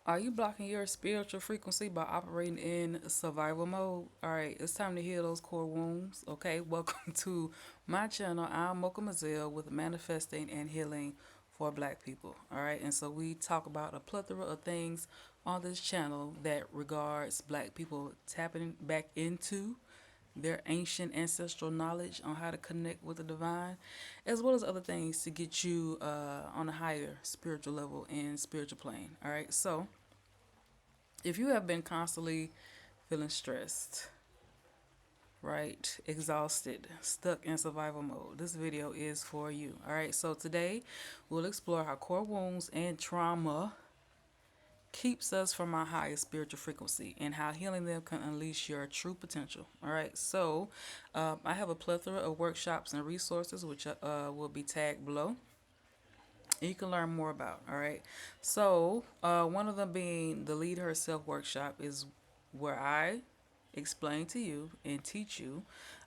Are you blocking your spiritual frequency by operating in survival mode? All right, it's time to heal those core wounds. Okay, welcome to my channel. I'm Mocha Mazel with manifesting and healing for Black people. All right, and so we talk about a plethora of things on this channel that regards Black people tapping back into their ancient ancestral knowledge on how to connect with the divine, as well as other things to get you on a higher spiritual level and spiritual plane. All right, so if you have been constantly feeling stressed, right, exhausted, stuck in survival mode, this video is for you. All right, so today we'll explore how core wounds and trauma keeps us from our highest spiritual frequency and how healing them can unleash your true potential. All right, so I have a plethora of workshops and resources which will be tagged below and you can learn more about. All right, so one of them being the Lead Herself workshop is where I explain to you and teach you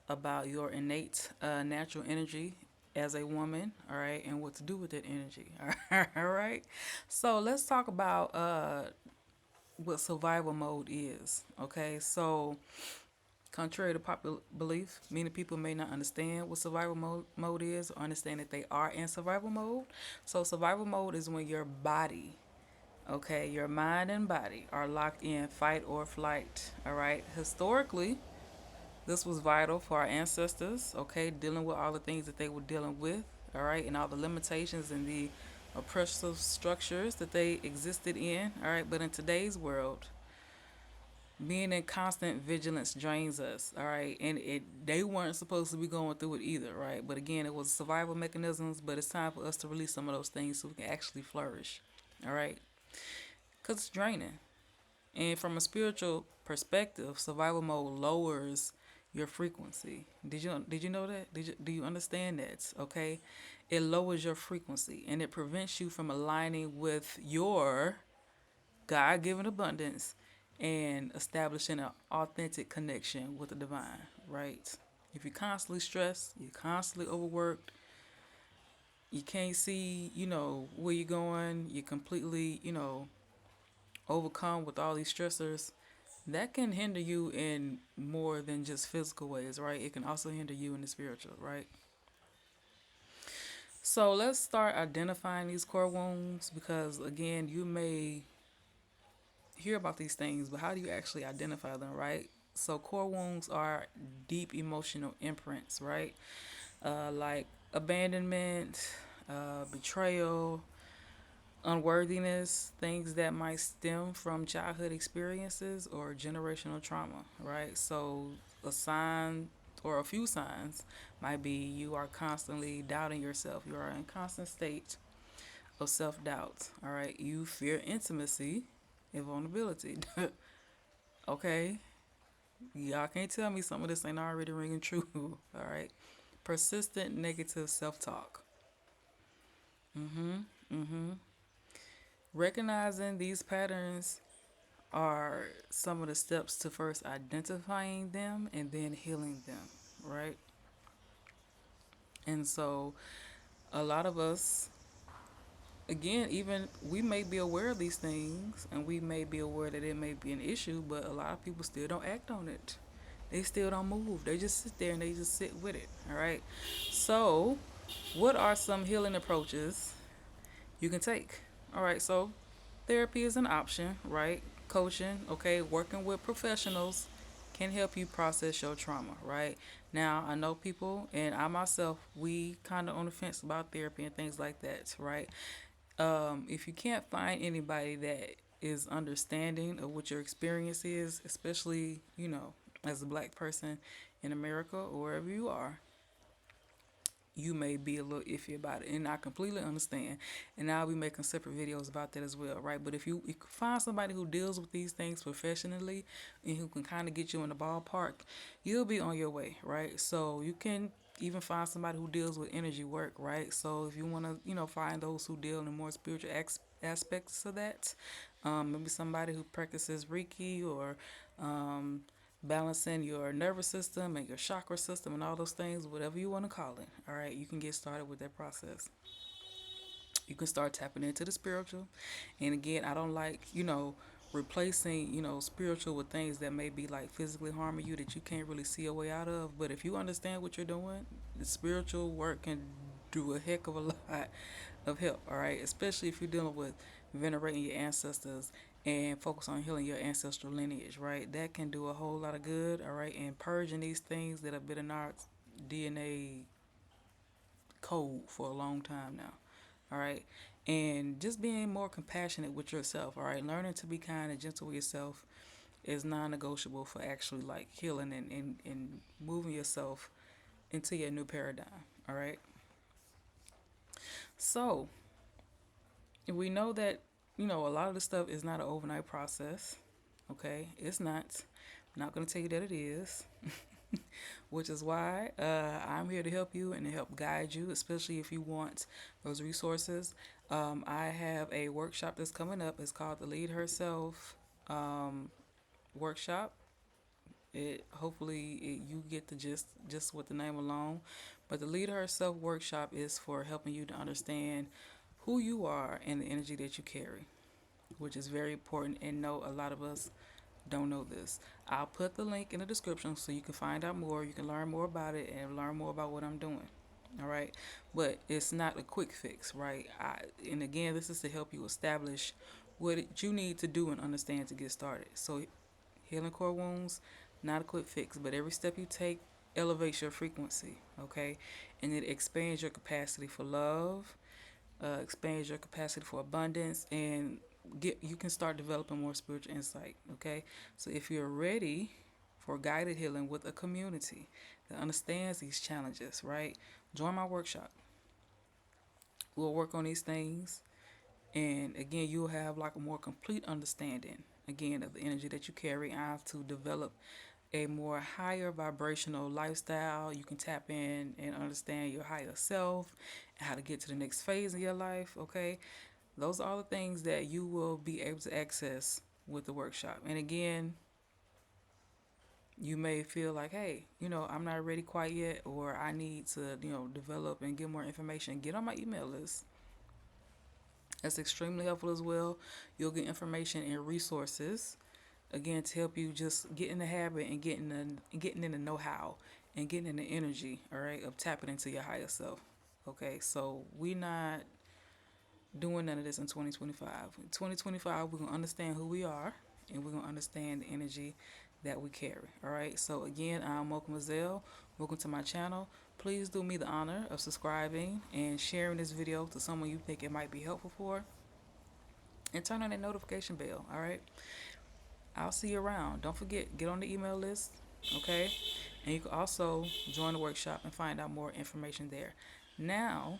about your innate natural energy as a woman, all right, and what to do with that energy. All right, so let's talk about what survival mode is. Okay, so contrary to popular belief, many people may not understand what survival mode is or understand that they are in survival mode. So survival mode is when your body, okay, your mind and body are locked in fight or flight. All right, historically, this was vital for our ancestors, okay, dealing with all the things that they were dealing with, all right, and all the limitations and the oppressive structures that they existed in, all right. But in today's world, being in constant vigilance drains us, all right, and they weren't supposed to be going through it either, right? But again, it was survival mechanisms, but it's time for us to release some of those things so we can actually flourish, all right, because it's draining. And from a spiritual perspective, survival mode lowers your frequency. Did you know that? Do you understand that? Okay, it lowers your frequency and it prevents you from aligning with your God-given abundance and establishing an authentic connection with the divine. Right? If you're constantly stressed, you're constantly overworked, you can't see, where you're going. You're completely, overcome with all these stressors that can hinder you in more than just physical ways, right? It can also hinder you in the spiritual, right? So let's start identifying these core wounds because, again, you may hear about these things, but how do you actually identify them, right? So, core wounds are deep emotional imprints, right? Like abandonment, betrayal, unworthiness, things that might stem from childhood experiences or generational trauma, right? So, a sign or a few signs might be you are constantly doubting yourself. You are in constant state of self doubt, all right? You fear intimacy and vulnerability, okay? Y'all can't tell me some of this ain't already ringing true, all right? Persistent negative self talk. Recognizing these patterns are some of the steps to first identifying them and then healing them, right? And so a lot of us, again, even we may be aware of these things and we may be aware that it may be an issue, but a lot of people still don't act on it. They still don't move. They just sit there and they just sit with it, all right? So, what are some healing approaches you can take? All right, so therapy is an option, right? Coaching, okay, working with professionals can help you process your trauma, right? Now, I know people, and I myself, we kind of on the fence about therapy and things like that, right? If you can't find anybody that is understanding of what your experience is, especially, as a black person in America or wherever you are, you may be a little iffy about it. And I completely understand. And I'll be making separate videos about that as well, right? But if you find somebody who deals with these things professionally and who can kind of get you in the ballpark, you'll be on your way, right? So you can even find somebody who deals with energy work, right? So if you want to, find those who deal in more spiritual aspects of that, maybe somebody who practices Reiki or um, balancing your nervous system and your chakra system and all those things, whatever you want to call it. All right, you can get started with that process. You can start tapping into the spiritual. And again, I don't like, replacing, spiritual with things that may be like physically harming you that you can't really see a way out of. But if you understand what you're doing, the spiritual work can do a heck of a lot of help, all right? Especially if you're dealing with venerating your ancestors and focus on healing your ancestral lineage, right? That can do a whole lot of good, all right? And purging these things that have been in our DNA code for a long time now, all right? And just being more compassionate with yourself, all right? Learning to be kind and gentle with yourself is non-negotiable for actually like healing and moving yourself into your new paradigm, all right? So we know that, a lot of this stuff is not an overnight process, okay? It's not. I'm not going to tell you that it is. Which is why I'm here to help you and to help guide you, especially if you want those resources. I have a workshop that's coming up. It's called the Lead Herself workshop. It hopefully you get the gist just with the name alone. But the Lead Herself workshop is for helping you to understand who you are and the energy that you carry, which is very important. And know a lot of us don't know this. I'll put the link in the description so you can find out more. You can learn more about it and learn more about what I'm doing. All right. But it's not a quick fix, right? And again, this is to help you establish what you need to do and understand to get started. So, healing core wounds, not a quick fix, but every step you take elevates your frequency, okay? And it expands your capacity for love, expands your capacity for abundance, and you can start developing more spiritual insight, okay? So if you're ready for guided healing with a community that understands these challenges, right? Join my workshop. We'll work on these things, and again, you'll have like a more complete understanding again of the energy that you carry. I have to develop a more higher vibrational lifestyle. You can tap in and understand your higher self and how to get to the next phase of your life, okay? Those are all the things that you will be able to access with the workshop. And again, you may feel like, hey, I'm not ready quite yet, or I need to, develop and get more information. Get on my email list. That's extremely helpful as well. You'll get information and resources again to help you just get in the habit and getting in the know-how and getting in the energy, all right, of tapping into your higher self. Okay, so we not doing none of this in 2025. In 2025, we're going to understand who we are and we're going to understand the energy that we carry. All right. So, again, I'm Mocha Mazel. Welcome to my channel. Please do me the honor of subscribing and sharing this video to someone you think it might be helpful for. And turn on that notification bell. All right. I'll see you around. Don't forget, get on the email list. Okay. And you can also join the workshop and find out more information there. Now,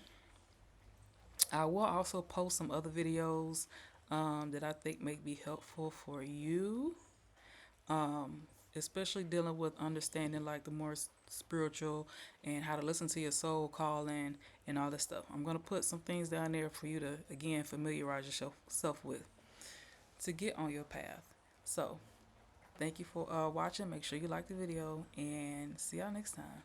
I will also post some other videos that I think may be helpful for you, especially dealing with understanding like the more spiritual and how to listen to your soul calling and all this stuff. I'm going to put some things down there for you to, again, familiarize yourself with to get on your path. So, thank you for watching. Make sure you like the video and see y'all next time.